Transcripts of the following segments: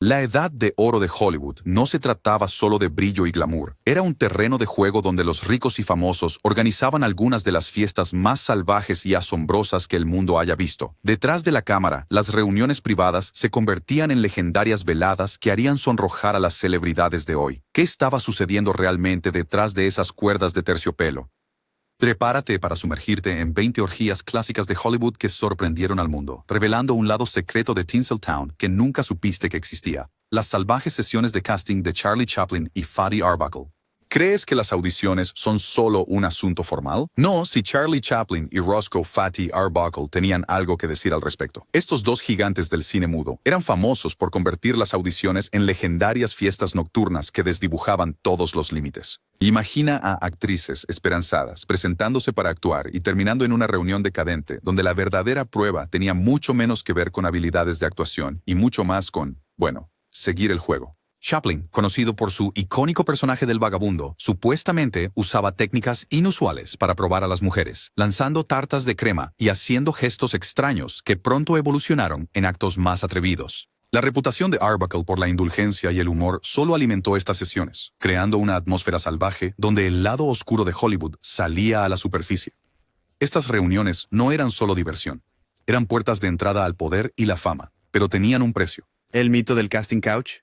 La edad de oro de Hollywood no se trataba solo de brillo y glamour. Era un terreno de juego donde los ricos y famosos organizaban algunas de las fiestas más salvajes y asombrosas que el mundo haya visto. Detrás de la cámara, las reuniones privadas se convertían en legendarias veladas que harían sonrojar a las celebridades de hoy. ¿Qué estaba sucediendo realmente detrás de esas cuerdas de terciopelo? Prepárate para sumergirte en 20 orgías clásicas de Hollywood que sorprendieron al mundo, revelando un lado secreto de Tinseltown que nunca supiste que existía. Las salvajes sesiones de casting de Charlie Chaplin y Fatty Arbuckle. ¿Crees que las audiciones son solo un asunto formal? No, si Charlie Chaplin y Roscoe Fatty Arbuckle tenían algo que decir al respecto. Estos dos gigantes del cine mudo eran famosos por convertir las audiciones en legendarias fiestas nocturnas que desdibujaban todos los límites. Imagina a actrices esperanzadas presentándose para actuar y terminando en una reunión decadente donde la verdadera prueba tenía mucho menos que ver con habilidades de actuación y mucho más con, bueno, seguir el juego. Chaplin, conocido por su icónico personaje del vagabundo, supuestamente usaba técnicas inusuales para probar a las mujeres, lanzando tartas de crema y haciendo gestos extraños que pronto evolucionaron en actos más atrevidos. La reputación de Arbuckle por la indulgencia y el humor solo alimentó estas sesiones, creando una atmósfera salvaje donde el lado oscuro de Hollywood salía a la superficie. Estas reuniones no eran solo diversión, eran puertas de entrada al poder y la fama, pero tenían un precio. ¿El mito del casting couch?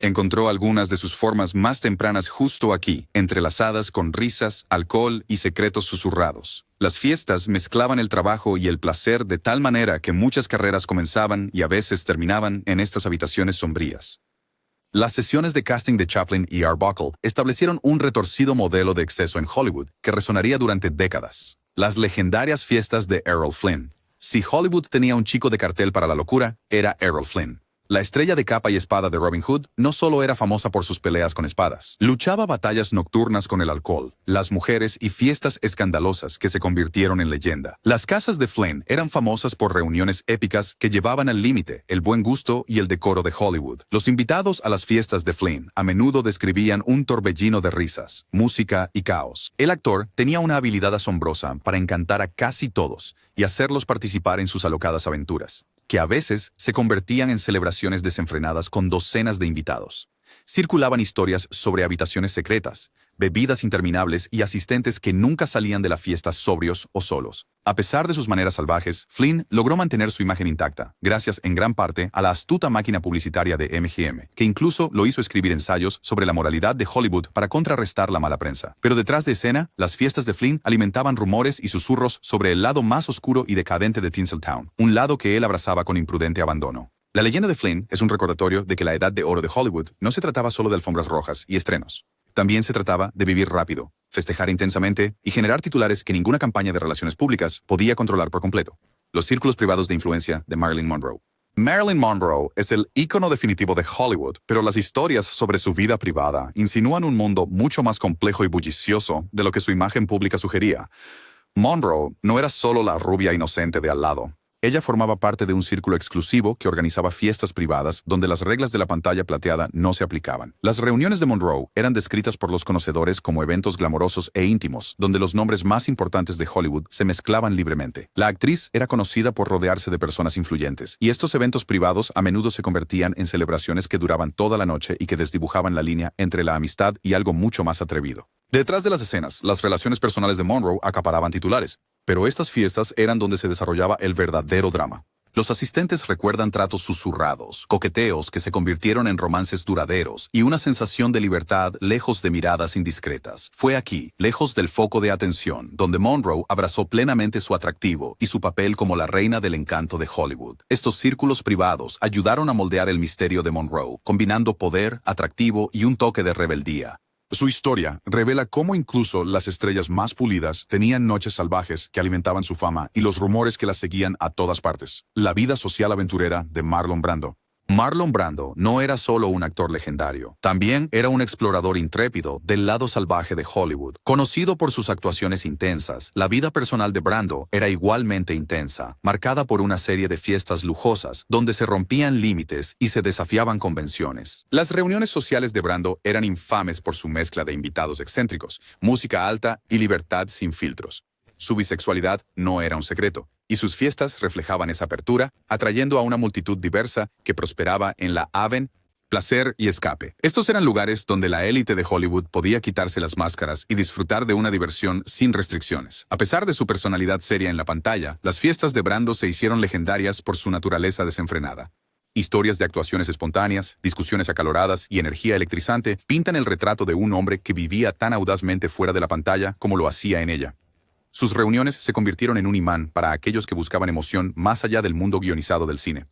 Encontró algunas de sus formas más tempranas justo aquí, entrelazadas con risas, alcohol y secretos susurrados. Las fiestas mezclaban el trabajo y el placer de tal manera que muchas carreras comenzaban y a veces terminaban en estas habitaciones sombrías. Las sesiones de casting de Chaplin y Arbuckle establecieron un retorcido modelo de exceso en Hollywood que resonaría durante décadas. Las legendarias fiestas de Errol Flynn. Si Hollywood tenía un chico de cartel para la locura, era Errol Flynn. La estrella de capa y espada de Robin Hood no solo era famosa por sus peleas con espadas. Luchaba batallas nocturnas con el alcohol, las mujeres y fiestas escandalosas que se convirtieron en leyenda. Las casas de Flynn eran famosas por reuniones épicas que llevaban al límite el buen gusto y el decoro de Hollywood. Los invitados a las fiestas de Flynn a menudo describían un torbellino de risas, música y caos. El actor tenía una habilidad asombrosa para encantar a casi todos y hacerlos participar en sus alocadas aventuras, que a veces se convertían en celebraciones desenfrenadas con docenas de invitados. Circulaban historias sobre habitaciones secretas, bebidas interminables y asistentes que nunca salían de la fiesta sobrios o solos. A pesar de sus maneras salvajes, Flynn logró mantener su imagen intacta, gracias en gran parte a la astuta máquina publicitaria de MGM, que incluso lo hizo escribir ensayos sobre la moralidad de Hollywood para contrarrestar la mala prensa. Pero detrás de escena, las fiestas de Flynn alimentaban rumores y susurros sobre el lado más oscuro y decadente de Tinseltown, un lado que él abrazaba con imprudente abandono. La leyenda de Flynn es un recordatorio de que la edad de oro de Hollywood no se trataba solo de alfombras rojas y estrenos. También se trataba de vivir rápido, festejar intensamente y generar titulares que ninguna campaña de relaciones públicas podía controlar por completo. Los círculos privados de influencia de Marilyn Monroe. Marilyn Monroe es el ícono definitivo de Hollywood, pero las historias sobre su vida privada insinúan un mundo mucho más complejo y bullicioso de lo que su imagen pública sugería. Monroe no era solo la rubia inocente de al lado. Ella formaba parte de un círculo exclusivo que organizaba fiestas privadas donde las reglas de la pantalla plateada no se aplicaban. Las reuniones de Monroe eran descritas por los conocedores como eventos glamorosos e íntimos, donde los nombres más importantes de Hollywood se mezclaban libremente. La actriz era conocida por rodearse de personas influyentes, y estos eventos privados a menudo se convertían en celebraciones que duraban toda la noche y que desdibujaban la línea entre la amistad y algo mucho más atrevido. Detrás de las escenas, las relaciones personales de Monroe acaparaban titulares. Pero estas fiestas eran donde se desarrollaba el verdadero drama. Los asistentes recuerdan tratos susurrados, coqueteos que se convirtieron en romances duraderos y una sensación de libertad lejos de miradas indiscretas. Fue aquí, lejos del foco de atención, donde Monroe abrazó plenamente su atractivo y su papel como la reina del encanto de Hollywood. Estos círculos privados ayudaron a moldear el misterio de Monroe, combinando poder, atractivo y un toque de rebeldía. Su historia revela cómo incluso las estrellas más pulidas tenían noches salvajes que alimentaban su fama y los rumores que la seguían a todas partes. La vida social aventurera de Marlon Brando. Marlon Brando no era solo un actor legendario, también era un explorador intrépido del lado salvaje de Hollywood. Conocido por sus actuaciones intensas, la vida personal de Brando era igualmente intensa, marcada por una serie de fiestas lujosas donde se rompían límites y se desafiaban convenciones. Las reuniones sociales de Brando eran infames por su mezcla de invitados excéntricos, música alta y libertad sin filtros. Su bisexualidad no era un secreto, y sus fiestas reflejaban esa apertura, atrayendo a una multitud diversa que prosperaba en la Aven placer y escape. Estos eran lugares donde la élite de Hollywood podía quitarse las máscaras y disfrutar de una diversión sin restricciones. A pesar de su personalidad seria en la pantalla, las fiestas de Brando se hicieron legendarias por su naturaleza desenfrenada. Historias de actuaciones espontáneas, discusiones acaloradas y energía electrizante pintan el retrato de un hombre que vivía tan audazmente fuera de la pantalla como lo hacía en ella. Sus reuniones se convirtieron en un imán para aquellos que buscaban emoción más allá del mundo guionizado del cine.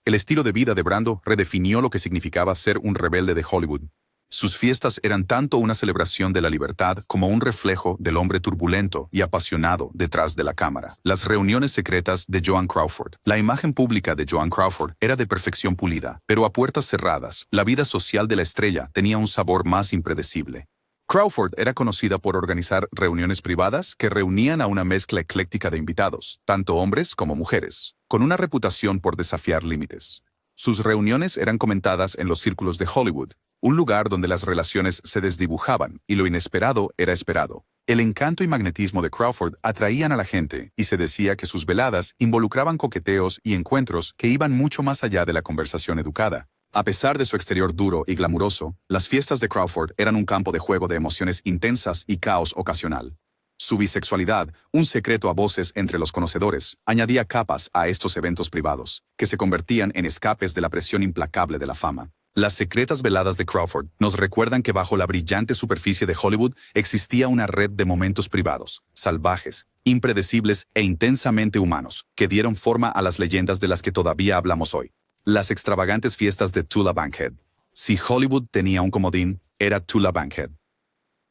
El estilo de vida de Brando redefinió lo que significaba ser un rebelde de Hollywood. Sus fiestas eran tanto una celebración de la libertad como un reflejo del hombre turbulento y apasionado detrás de la cámara. Las reuniones secretas de Joan Crawford. La imagen pública de Joan Crawford era de perfección pulida, pero a puertas cerradas, la vida social de la estrella tenía un sabor más impredecible. Crawford era conocida por organizar reuniones privadas que reunían a una mezcla ecléctica de invitados, tanto hombres como mujeres, con una reputación por desafiar límites. Sus reuniones eran comentadas en los círculos de Hollywood, un lugar donde las relaciones se desdibujaban y lo inesperado era esperado. El encanto y magnetismo de Crawford atraían a la gente y se decía que sus veladas involucraban coqueteos y encuentros que iban mucho más allá de la conversación educada. A pesar de su exterior duro y glamuroso, las fiestas de Crawford eran un campo de juego de emociones intensas y caos ocasional. Su bisexualidad, un secreto a voces entre los conocedores, añadía capas a estos eventos privados, que se convertían en escapes de la presión implacable de la fama. Las secretas veladas de Crawford nos recuerdan que bajo la brillante superficie de Hollywood existía una red de momentos privados, salvajes, impredecibles e intensamente humanos, que dieron forma a las leyendas de las que todavía hablamos hoy. Las extravagantes fiestas de Tula Bankhead. Si Hollywood tenía un comodín, era Tula Bankhead.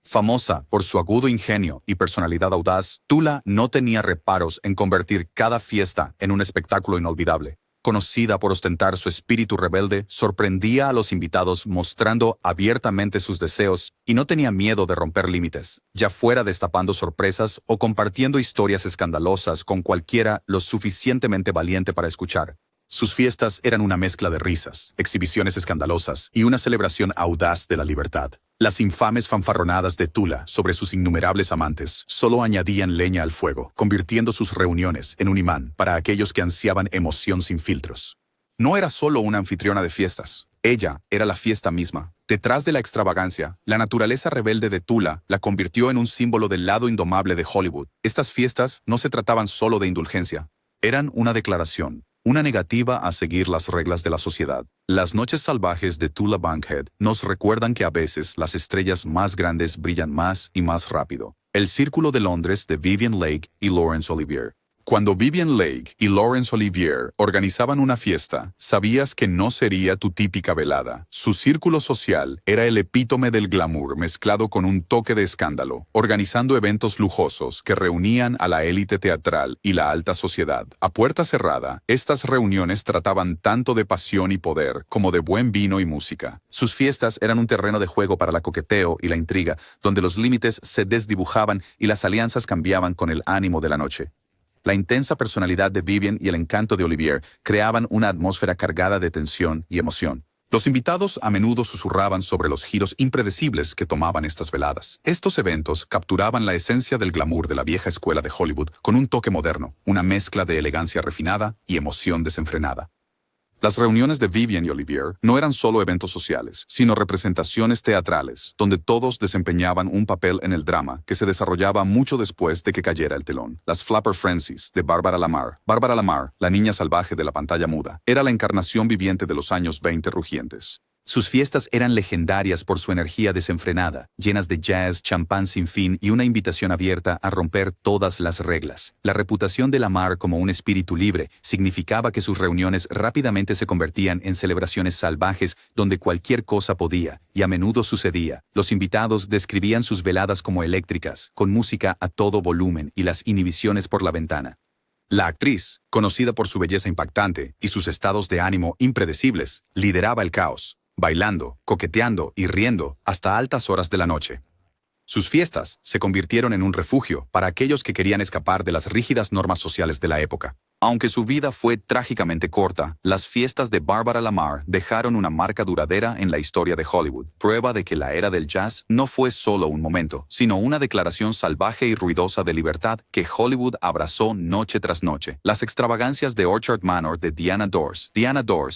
Famosa por su agudo ingenio y personalidad audaz, Tula no tenía reparos en convertir cada fiesta en un espectáculo inolvidable. Conocida por ostentar su espíritu rebelde, sorprendía a los invitados mostrando abiertamente sus deseos y no tenía miedo de romper límites, ya fuera destapando sorpresas o compartiendo historias escandalosas con cualquiera lo suficientemente valiente para escuchar. Sus fiestas eran una mezcla de risas, exhibiciones escandalosas y una celebración audaz de la libertad. Las infames fanfarronadas de Tula sobre sus innumerables amantes solo añadían leña al fuego, convirtiendo sus reuniones en un imán para aquellos que ansiaban emoción sin filtros. No era solo una anfitriona de fiestas, ella era la fiesta misma. Detrás de la extravagancia, la naturaleza rebelde de Tula la convirtió en un símbolo del lado indomable de Hollywood. Estas fiestas no se trataban solo de indulgencia, eran una declaración. Una negativa a seguir las reglas de la sociedad. Las noches salvajes de Tula Bankhead nos recuerdan que a veces las estrellas más grandes brillan más y más rápido. El Círculo de Londres de Vivien Leigh y Laurence Olivier. Cuando Vivien Leigh y Laurence Olivier organizaban una fiesta, sabías que no sería tu típica velada. Su círculo social era el epítome del glamour mezclado con un toque de escándalo, organizando eventos lujosos que reunían a la élite teatral y la alta sociedad. A puerta cerrada, estas reuniones trataban tanto de pasión y poder como de buen vino y música. Sus fiestas eran un terreno de juego para la coqueteo y la intriga, donde los límites se desdibujaban y las alianzas cambiaban con el ánimo de la noche. La intensa personalidad de Vivien y el encanto de Olivier creaban una atmósfera cargada de tensión y emoción. Los invitados a menudo susurraban sobre los giros impredecibles que tomaban estas veladas. Estos eventos capturaban la esencia del glamour de la vieja escuela de Hollywood con un toque moderno, una mezcla de elegancia refinada y emoción desenfrenada. Las reuniones de Vivien y Olivier no eran solo eventos sociales, sino representaciones teatrales, donde todos desempeñaban un papel en el drama que se desarrollaba mucho después de que cayera el telón. Las Flapper Frenzies de Barbara Lamar. Barbara Lamar, la niña salvaje de la pantalla muda, era la encarnación viviente de los años 20 rugientes. Sus fiestas eran legendarias por su energía desenfrenada, llenas de jazz, champán sin fin y una invitación abierta a romper todas las reglas. La reputación de Lamar como un espíritu libre significaba que sus reuniones rápidamente se convertían en celebraciones salvajes donde cualquier cosa podía, y a menudo sucedía. Los invitados describían sus veladas como eléctricas, con música a todo volumen y las inhibiciones por la ventana. La actriz, conocida por su belleza impactante y sus estados de ánimo impredecibles, lideraba el caos, bailando, coqueteando y riendo hasta altas horas de la noche. Sus fiestas se convirtieron en un refugio para aquellos que querían escapar de las rígidas normas sociales de la época. Aunque su vida fue trágicamente corta, las fiestas de Barbara Lamar dejaron una marca duradera en la historia de Hollywood, prueba de que la era del jazz no fue solo un momento, sino una declaración salvaje y ruidosa de libertad que Hollywood abrazó noche tras noche. Las extravagancias de Orchard Manor de Diana Dors,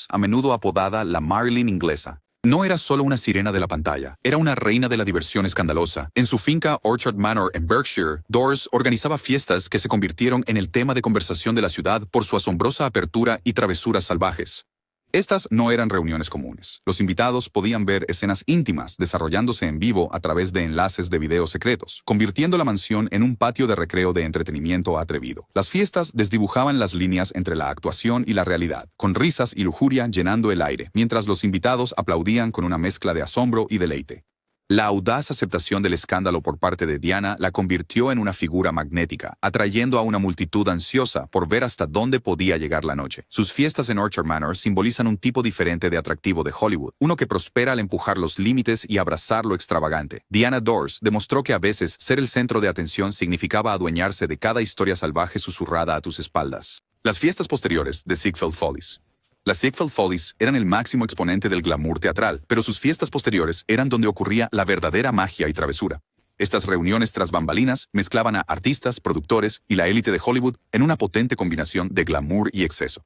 a menudo apodada la Marilyn inglesa, No era solo una sirena de la pantalla, era una reina de la diversión escandalosa. En su finca Orchard Manor en Berkshire, Dors organizaba fiestas que se convirtieron en el tema de conversación de la ciudad por su asombrosa apertura y travesuras salvajes. Estas no eran reuniones comunes. Los invitados podían ver escenas íntimas desarrollándose en vivo a través de enlaces de video secretos, convirtiendo la mansión en un patio de recreo de entretenimiento atrevido. Las fiestas desdibujaban las líneas entre la actuación y la realidad, con risas y lujuria llenando el aire, mientras los invitados aplaudían con una mezcla de asombro y deleite. La audaz aceptación del escándalo por parte de Diana la convirtió en una figura magnética, atrayendo a una multitud ansiosa por ver hasta dónde podía llegar la noche. Sus fiestas en Orchard Manor simbolizan un tipo diferente de atractivo de Hollywood, uno que prospera al empujar los límites y abrazar lo extravagante. Diana Dors demostró que a veces ser el centro de atención significaba adueñarse de cada historia salvaje susurrada a tus espaldas. Las fiestas posteriores de Ziegfeld Follies. Las Ziegfeld Follies eran el máximo exponente del glamour teatral, pero sus fiestas posteriores eran donde ocurría la verdadera magia y travesura. Estas reuniones tras bambalinas mezclaban a artistas, productores y la élite de Hollywood en una potente combinación de glamour y exceso.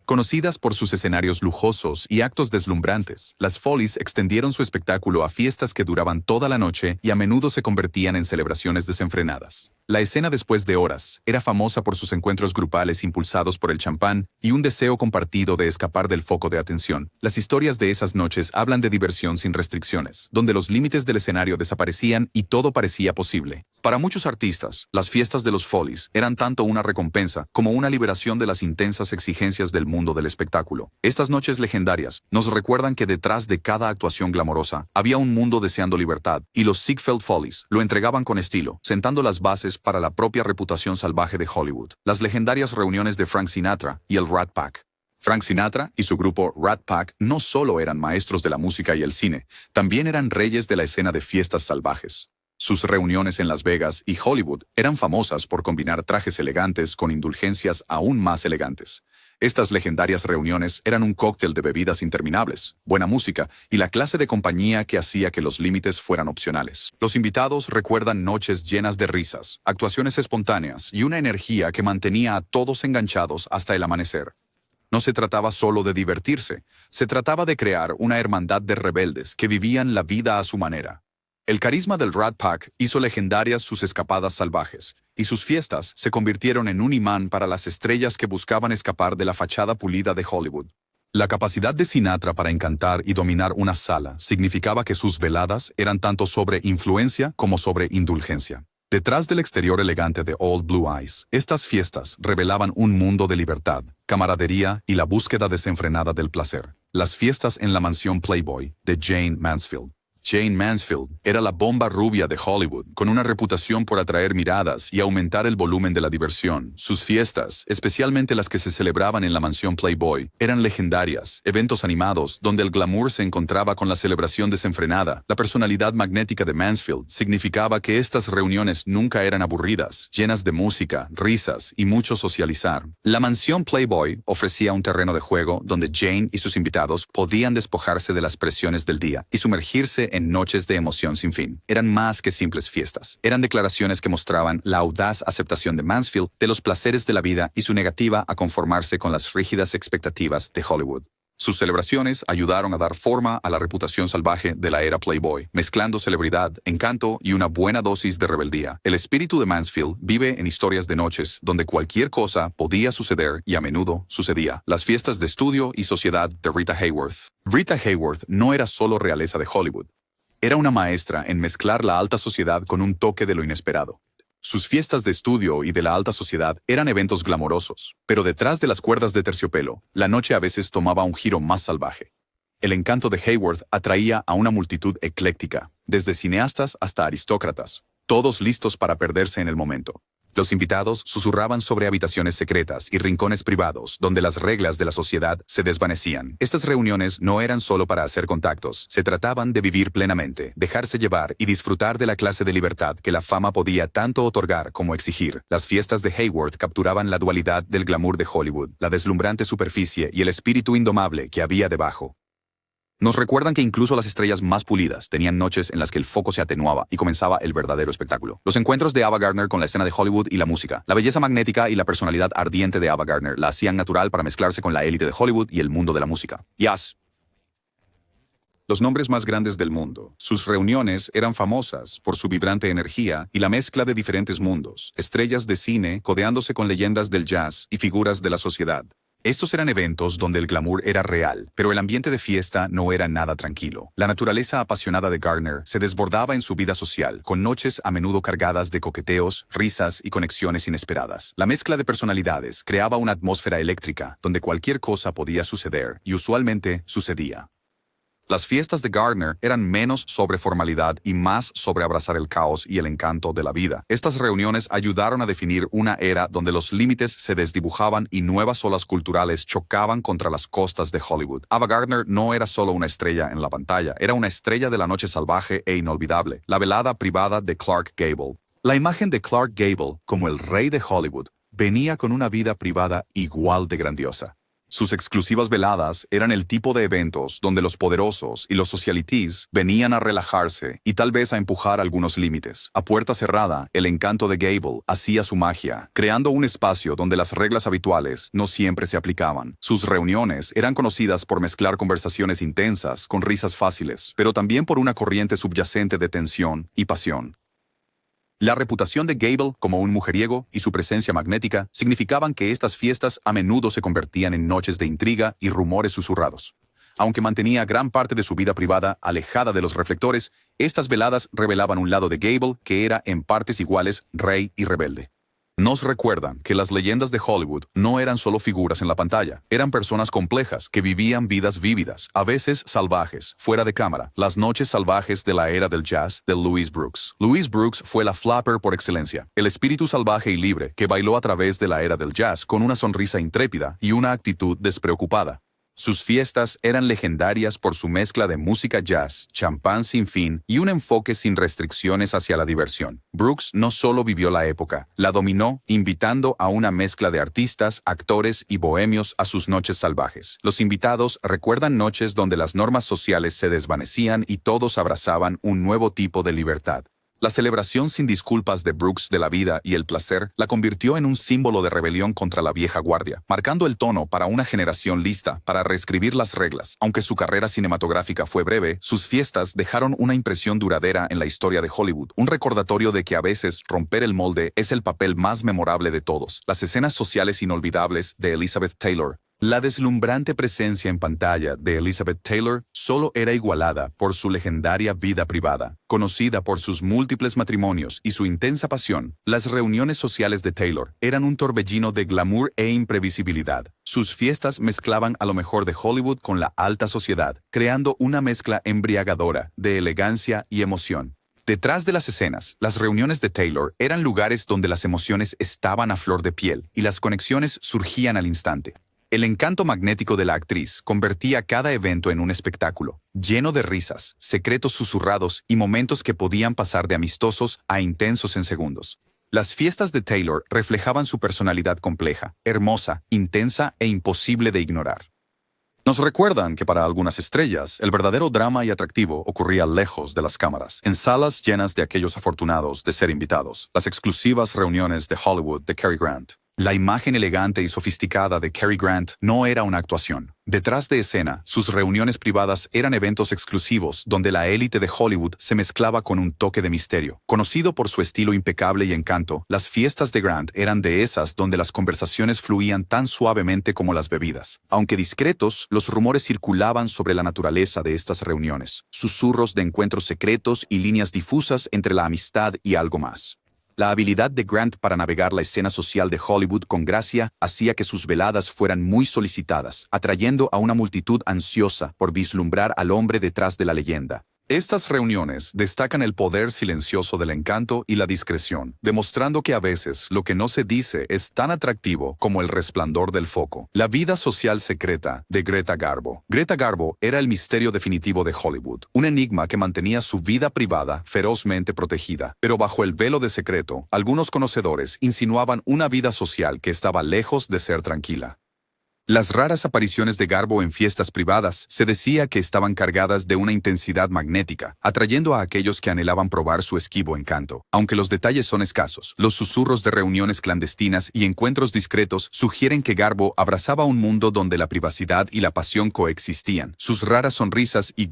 Conocidas por sus escenarios lujosos y actos deslumbrantes, las Follies extendieron su espectáculo a fiestas que duraban toda la noche y a menudo se convertían en celebraciones desenfrenadas. La escena después de horas era famosa por sus encuentros grupales impulsados por el champán y un deseo compartido de escapar del foco de atención. Las historias de esas noches hablan de diversión sin restricciones, donde los límites del escenario desaparecían y todo parecía posible. Para muchos artistas, las fiestas de los Follies eran tanto una recompensa como una liberación de las intensas exigencias del mundo del espectáculo. Estas noches legendarias nos recuerdan que detrás de cada actuación glamorosa había un mundo deseando libertad, y los Ziegfeld Follies lo entregaban con estilo, sentando las bases para la propia reputación salvaje de Hollywood. Las legendarias reuniones de Frank Sinatra y el Rat Pack. Frank Sinatra y su grupo Rat Pack no solo eran maestros de la música y el cine, también eran reyes de la escena de fiestas salvajes. Sus reuniones en Las Vegas y Hollywood eran famosas por combinar trajes elegantes con indulgencias aún más elegantes. Estas legendarias reuniones eran un cóctel de bebidas interminables, buena música y la clase de compañía que hacía que los límites fueran opcionales. Los invitados recuerdan noches llenas de risas, actuaciones espontáneas y una energía que mantenía a todos enganchados hasta el amanecer. No se trataba solo de divertirse, se trataba de crear una hermandad de rebeldes que vivían la vida a su manera. El carisma del Rat Pack hizo legendarias sus escapadas salvajes, y sus fiestas se convirtieron en un imán para las estrellas que buscaban escapar de la fachada pulida de Hollywood. La capacidad de Sinatra para encantar y dominar una sala significaba que sus veladas eran tanto sobre influencia como sobre indulgencia. Detrás del exterior elegante de Old Blue Eyes, estas fiestas revelaban un mundo de libertad, camaradería y la búsqueda desenfrenada del placer. Las fiestas en la mansión Playboy de Jayne Mansfield. Jayne Mansfield era la bomba rubia de Hollywood, con una reputación por atraer miradas y aumentar el volumen de la diversión. Sus fiestas, especialmente las que se celebraban en la mansión Playboy, eran legendarias, eventos animados donde el glamour se encontraba con la celebración desenfrenada. La personalidad magnética de Mansfield significaba que estas reuniones nunca eran aburridas, llenas de música, risas y mucho socializar. La mansión Playboy ofrecía un terreno de juego donde Jayne y sus invitados podían despojarse de las presiones del día y sumergirse en noches de emoción sin fin. Eran más que simples fiestas. Eran declaraciones que mostraban la audaz aceptación de Mansfield de los placeres de la vida y su negativa a conformarse con las rígidas expectativas de Hollywood. Sus celebraciones ayudaron a dar forma a la reputación salvaje de la era Playboy, mezclando celebridad, encanto y una buena dosis de rebeldía. El espíritu de Mansfield vive en historias de noches donde cualquier cosa podía suceder y a menudo sucedía. Las fiestas de estudio y sociedad de Rita Hayworth. Rita Hayworth no era solo realeza de Hollywood. Era una maestra en mezclar la alta sociedad con un toque de lo inesperado. Sus fiestas de estudio y de la alta sociedad eran eventos glamorosos, pero detrás de las cuerdas de terciopelo, la noche a veces tomaba un giro más salvaje. El encanto de Hayworth atraía a una multitud ecléctica, desde cineastas hasta aristócratas, todos listos para perderse en el momento. Los invitados susurraban sobre habitaciones secretas y rincones privados donde las reglas de la sociedad se desvanecían. Estas reuniones no eran solo para hacer contactos, se trataban de vivir plenamente, dejarse llevar y disfrutar de la clase de libertad que la fama podía tanto otorgar como exigir. Las fiestas de Hayworth capturaban la dualidad del glamour de Hollywood, la deslumbrante superficie y el espíritu indomable que había debajo. Nos recuerdan que incluso las estrellas más pulidas tenían noches en las que el foco se atenuaba y comenzaba el verdadero espectáculo. Los encuentros de Ava Gardner con la escena de Hollywood y la música. La belleza magnética y la personalidad ardiente de Ava Gardner la hacían natural para mezclarse con la élite de Hollywood y el mundo de la música. Jazz. los nombres más grandes del mundo. Sus reuniones eran famosas por su vibrante energía y la mezcla de diferentes mundos, estrellas de cine codeándose con leyendas del jazz y figuras de la sociedad. Estos eran eventos donde el glamour era real, pero el ambiente de fiesta no era nada tranquilo. La naturaleza apasionada de Gardner se desbordaba en su vida social, con noches a menudo cargadas de coqueteos, risas y conexiones inesperadas. La mezcla de personalidades creaba una atmósfera eléctrica donde cualquier cosa podía suceder, y usualmente sucedía. Las fiestas de Gardner eran menos sobre formalidad y más sobre abrazar el caos y el encanto de la vida. Estas reuniones ayudaron a definir una era donde los límites se desdibujaban y nuevas olas culturales chocaban contra las costas de Hollywood. Ava Gardner no era solo una estrella en la pantalla, era una estrella de la noche salvaje e inolvidable, la velada privada de Clark Gable. La imagen de Clark Gable como el rey de Hollywood venía con una vida privada igual de grandiosa. Sus exclusivas veladas eran el tipo de eventos donde los poderosos y los socialites venían a relajarse y tal vez a empujar algunos límites. A puerta cerrada, el encanto de Gable hacía su magia, creando un espacio donde las reglas habituales no siempre se aplicaban. Sus reuniones eran conocidas por mezclar conversaciones intensas con risas fáciles, pero también por una corriente subyacente de tensión y pasión. La reputación de Gable como un mujeriego y su presencia magnética significaban que estas fiestas a menudo se convertían en noches de intriga y rumores susurrados. Aunque mantenía gran parte de su vida privada alejada de los reflectores, estas veladas revelaban un lado de Gable que era en partes iguales rey y rebelde. Nos recuerdan que las leyendas de Hollywood no eran solo figuras en la pantalla, eran personas complejas que vivían vidas vívidas, a veces salvajes, fuera de cámara, las noches salvajes de la era del jazz de Louise Brooks. Louise Brooks fue la flapper por excelencia, el espíritu salvaje y libre que bailó a través de la era del jazz con una sonrisa intrépida y una actitud despreocupada. Sus fiestas eran legendarias por su mezcla de música jazz, champán sin fin y un enfoque sin restricciones hacia la diversión. Brooks no solo vivió la época, la dominó, invitando a una mezcla de artistas, actores y bohemios a sus noches salvajes. Los invitados recuerdan noches donde las normas sociales se desvanecían y todos abrazaban un nuevo tipo de libertad. La celebración sin disculpas de Brooks de la vida y el placer la convirtió en un símbolo de rebelión contra la vieja guardia, marcando el tono para una generación lista para reescribir las reglas. Aunque su carrera cinematográfica fue breve, sus fiestas dejaron una impresión duradera en la historia de Hollywood, un recordatorio de que a veces romper el molde es el papel más memorable de todos. Las escenas sociales inolvidables de Elizabeth Taylor. La deslumbrante presencia en pantalla de Elizabeth Taylor solo era igualada por su legendaria vida privada. Conocida por sus múltiples matrimonios y su intensa pasión, las reuniones sociales de Taylor eran un torbellino de glamour e imprevisibilidad. Sus fiestas mezclaban a lo mejor de Hollywood con la alta sociedad, creando una mezcla embriagadora de elegancia y emoción. Detrás de las escenas, las reuniones de Taylor eran lugares donde las emociones estaban a flor de piel y las conexiones surgían al instante. El encanto magnético de la actriz convertía cada evento en un espectáculo, lleno de risas, secretos susurrados y momentos que podían pasar de amistosos a intensos en segundos. Las fiestas de Taylor reflejaban su personalidad compleja, hermosa, intensa e imposible de ignorar. Nos recuerdan que para algunas estrellas, el verdadero drama y atractivo ocurría lejos de las cámaras, en salas llenas de aquellos afortunados de ser invitados, las exclusivas reuniones de Hollywood de Cary Grant. La imagen elegante y sofisticada de Cary Grant no era una actuación. Detrás de escena, sus reuniones privadas eran eventos exclusivos donde la élite de Hollywood se mezclaba con un toque de misterio. Conocido por su estilo impecable y encanto, las fiestas de Grant eran de esas donde las conversaciones fluían tan suavemente como las bebidas. Aunque discretos, los rumores circulaban sobre la naturaleza de estas reuniones, susurros de encuentros secretos y líneas difusas entre la amistad y algo más. La habilidad de Grant para navegar la escena social de Hollywood con gracia hacía que sus veladas fueran muy solicitadas, atrayendo a una multitud ansiosa por vislumbrar al hombre detrás de la leyenda. Estas reuniones destacan el poder silencioso del encanto y la discreción, demostrando que a veces lo que no se dice es tan atractivo como el resplandor del foco. La vida social secreta de Greta Garbo. Greta Garbo era el misterio definitivo de Hollywood, un enigma que mantenía su vida privada ferozmente protegida. Pero bajo el velo de secreto, algunos conocedores insinuaban una vida social que estaba lejos de ser tranquila. Las raras apariciones de Garbo en fiestas privadas se decía que estaban cargadas de una intensidad magnética, atrayendo a aquellos que anhelaban probar su esquivo encanto. Aunque los detalles son escasos, los susurros de reuniones clandestinas y encuentros discretos sugieren que Garbo abrazaba un mundo donde la privacidad y la pasión coexistían. Sus raras sonrisas y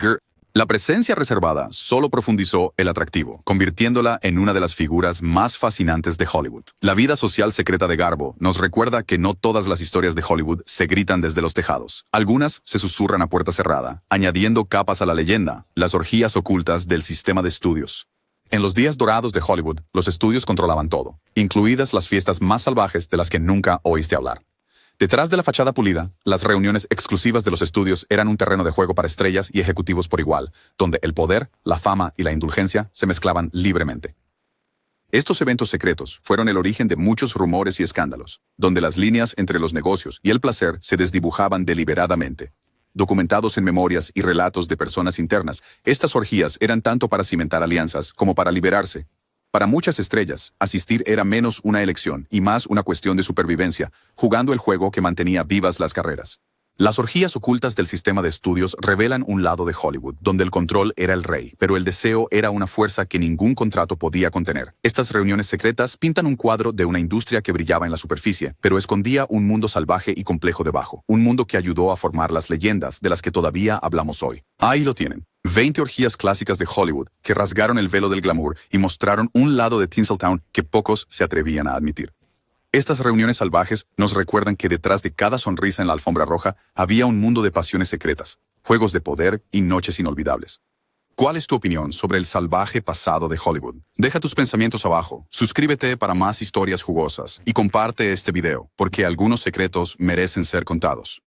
La presencia reservada solo profundizó el atractivo, convirtiéndola en una de las figuras más fascinantes de Hollywood. La vida social secreta de Garbo nos recuerda que no todas las historias de Hollywood se gritan desde los tejados. Algunas se susurran a puerta cerrada, añadiendo capas a la leyenda, las orgías ocultas del sistema de estudios. En los días dorados de Hollywood, los estudios controlaban todo, incluidas las fiestas más salvajes de las que nunca oíste hablar. Detrás de la fachada pulida, las reuniones exclusivas de los estudios eran un terreno de juego para estrellas y ejecutivos por igual, donde el poder, la fama y la indulgencia se mezclaban libremente. Estos eventos secretos fueron el origen de muchos rumores y escándalos, donde las líneas entre los negocios y el placer se desdibujaban deliberadamente. Documentados en memorias y relatos de personas internas, estas orgías eran tanto para cimentar alianzas como para liberarse. Para muchas estrellas, asistir era menos una elección y más una cuestión de supervivencia, jugando el juego que mantenía vivas las carreras. Las orgías ocultas del sistema de estudios revelan un lado de Hollywood, donde el control era el rey, pero el deseo era una fuerza que ningún contrato podía contener. Estas reuniones secretas pintan un cuadro de una industria que brillaba en la superficie, pero escondía un mundo salvaje y complejo debajo, un mundo que ayudó a formar las leyendas de las que todavía hablamos hoy. Ahí lo tienen. 20 orgías clásicas de Hollywood que rasgaron el velo del glamour y mostraron un lado de Tinseltown que pocos se atrevían a admitir. Estas reuniones salvajes nos recuerdan que detrás de cada sonrisa en la alfombra roja había un mundo de pasiones secretas, juegos de poder y noches inolvidables. ¿Cuál es tu opinión sobre el salvaje pasado de Hollywood? Deja tus pensamientos abajo, suscríbete para más historias jugosas y comparte este video, porque algunos secretos merecen ser contados.